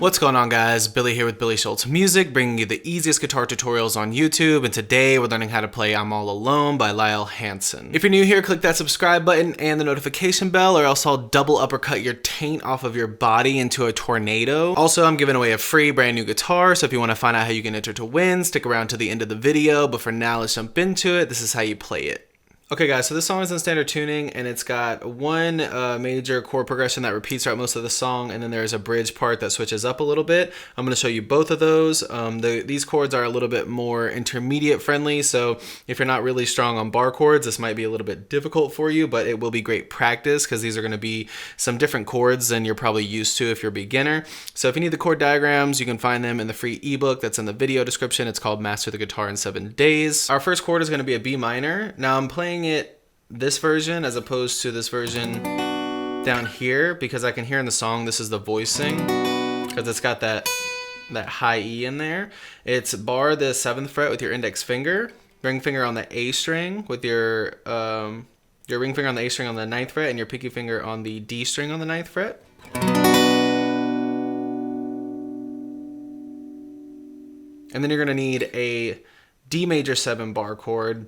What's going on, guys? Billy here with Billy Schultz Music, bringing you the easiest guitar tutorials on YouTube, and today we're learning how to play I'm All Alone by Lael Hansen. If you're new here, click that subscribe button and the notification bell, or else I'll double uppercut your taint off of your body into a tornado. Also, I'm giving away a free brand new guitar, so if you want to find out how you can enter to win, stick around to the end of the video, but for now, let's jump into it. This is how you play it. Okay guys, so this song is in standard tuning, and it's got one major chord progression that repeats throughout most of the song, and then there's a bridge part that switches up a little bit. I'm going to show you both of those. These chords are a little bit more intermediate friendly, so if you're not really strong on bar chords, this might be a little bit difficult for you, but it will be great practice because these are going to be some different chords than you're probably used to if you're a beginner. So if you need the chord diagrams, you can find them in the free ebook that's in the video description. It's called Master the Guitar in 7 Days. Our first chord is going to be a B minor. Now I'm playing it this version as opposed to this version down here because I can hear in the song this is the voicing because it's got that high E in there. It's bar the 7th fret with your index finger, ring finger on the A string with your ring finger on the A string on the 9th fret, and your pinky finger on the D string on the 9th fret. And then you're gonna need a D major 7 bar chord.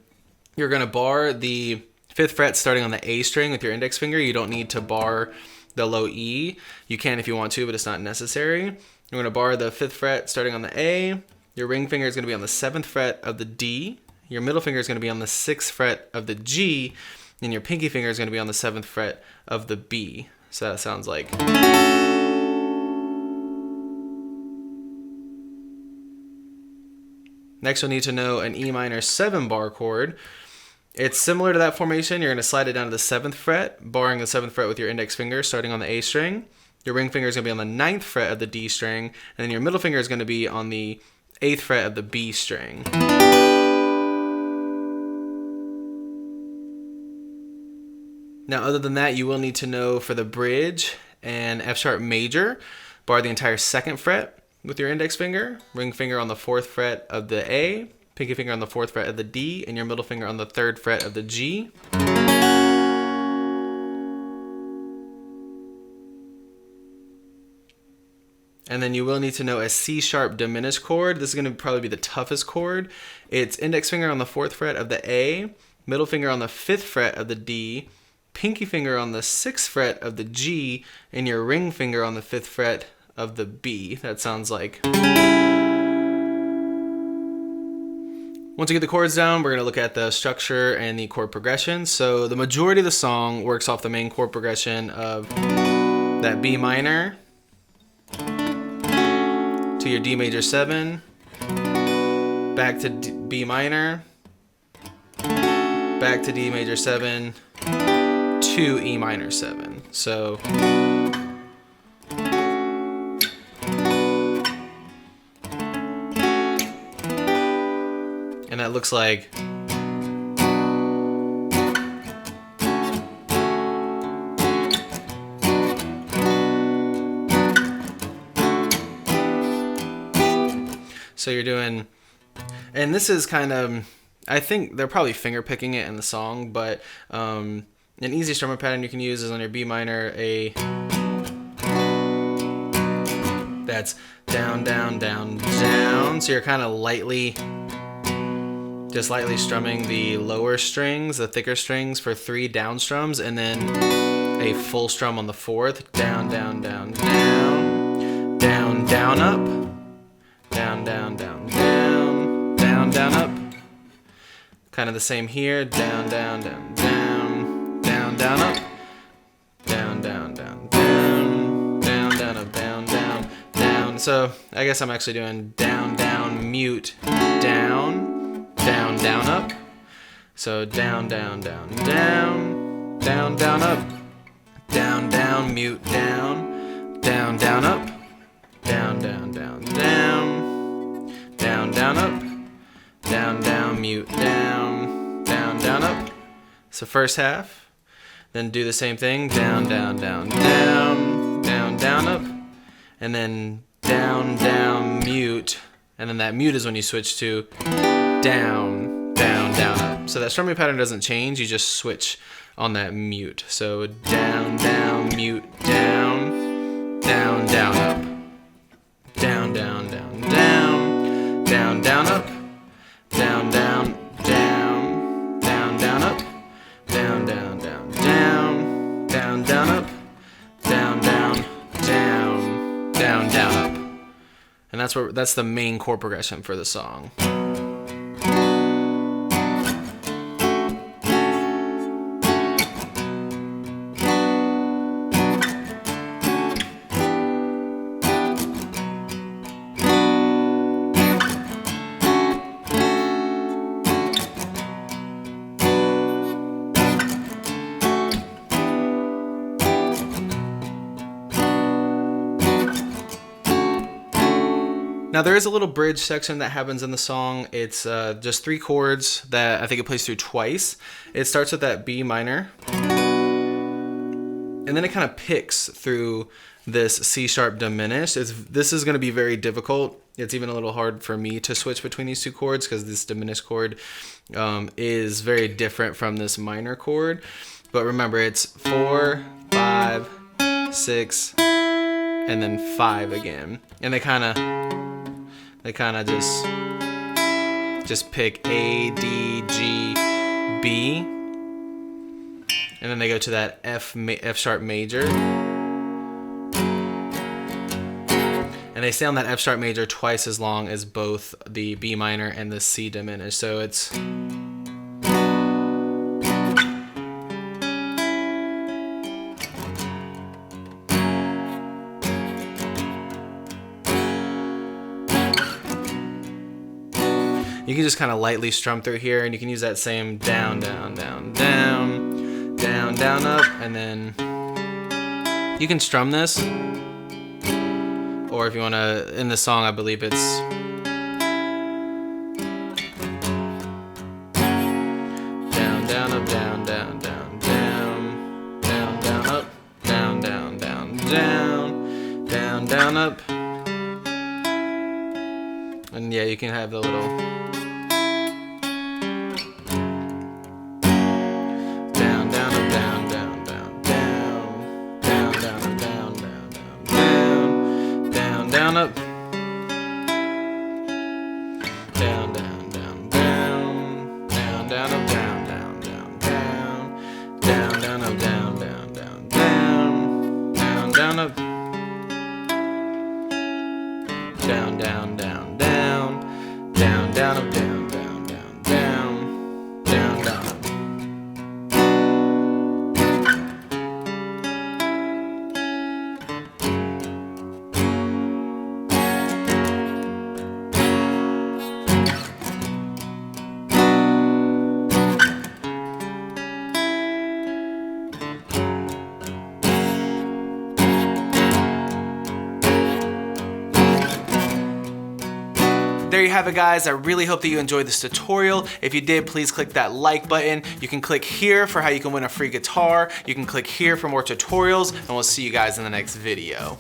You're gonna bar the 5th fret starting on the A string with your index finger. You don't need to bar the low E. You can if you want to, but it's not necessary. You're going to bar the 5th fret starting on the A. Your ring finger is going to be on the 7th fret of the D. Your middle finger is going to be on the 6th fret of the G. And your pinky finger is going to be on the 7th fret of the B. So that sounds like... Next, you'll need to know an E minor 7 bar chord. It's similar to that formation. You're going to slide it down to the 7th fret, barring the 7th fret with your index finger starting on the A string. Your ring finger is going to be on the 9th fret of the D string, and then your middle finger is going to be on the 8th fret of the B string. Now, other than that, you will need to know for the bridge and F sharp major, bar the entire 2nd fret with your index finger, ring finger on the 4th fret of the A, pinky finger on the 4th fret of the D, and your middle finger on the 3rd fret of the G. And then you will need to know a C sharp diminished chord. This is going to probably be the toughest chord. It's index finger on the 4th fret of the A, middle finger on the 5th fret of the D, pinky finger on the 6th fret of the G, and your ring finger on the 5th fret of the B. That sounds like... Once you get the chords down, we're going to look at the structure and the chord progression. So the majority of the song works off the main chord progression of that B minor to your D major 7, back to B minor, back to D major 7, to E minor 7. So and that looks like so you're doing, and this is kind of, I think they're probably finger picking it in the song, but an easy strumming pattern you can use is on your B minor, that's down, down, down, down. So you're kind of just lightly strumming the lower strings, the thicker strings for 3 down strums, and then a full strum on the 4th. Down, down, down, down, down, down, up, down, down, down, down, down, down, up. Kind of the same here. Down, down, down, down, down, down, up, down, down, down, down, down, down, up, down, down, down. So I guess I'm actually doing down, down, mute, down, down, down, up. So down, down, down, down, down, down, up, down, down, mute, down, down, down, up, down, down, down, down, down, down, up, down, down, mute, down, down, down, up. So first half, then do the same thing, down, down, down, down, down, down, up, and then down, down, mute, and then that mute is when you switch to down, down, down, up. So that strumming pattern doesn't change, you just switch on that mute. So down, down, mute, down, down, down, up. down, down, up, down, down, down, down, down, up, down, down, down, down, down, down, up, down, down, down, down, down, up. And that's the main chord progression for the song. Now there is a little bridge section that happens in the song. It's just 3 chords that I think it plays through twice. It starts with that B minor, and then it kind of picks through this C sharp diminished. This is going to be very difficult. It's even a little hard for me to switch between these 2 chords because this diminished chord is very different from this minor chord. But remember, it's 4, 5, 6, and then 5 again. And they kind of just pick A, D, G, B, and then they go to that F sharp major, and they stay on that F sharp major twice as long as both the B minor and the C diminished. So it's you can just kind of lightly strum through here, and you can use that same down, down, down, down, down, down, up, and then you can strum this, or if you want to, in the song I believe it's down, down, up, down, down, down, down, down, down, up, down, down, down, down, down, down, up, and yeah, you can have the little down, up, down, down, down, down, down, down, up, down, down, down, down, down, down, up, down, down, down, down, down, down, up, down, down, down, down, down, down, up, down, down, down, down, down, down, up. There you have it, guys. I really hope that you enjoyed this tutorial. If you did, please click that like button. You can click here for how you can win a free guitar. You can click here for more tutorials, and we'll see you guys in the next video.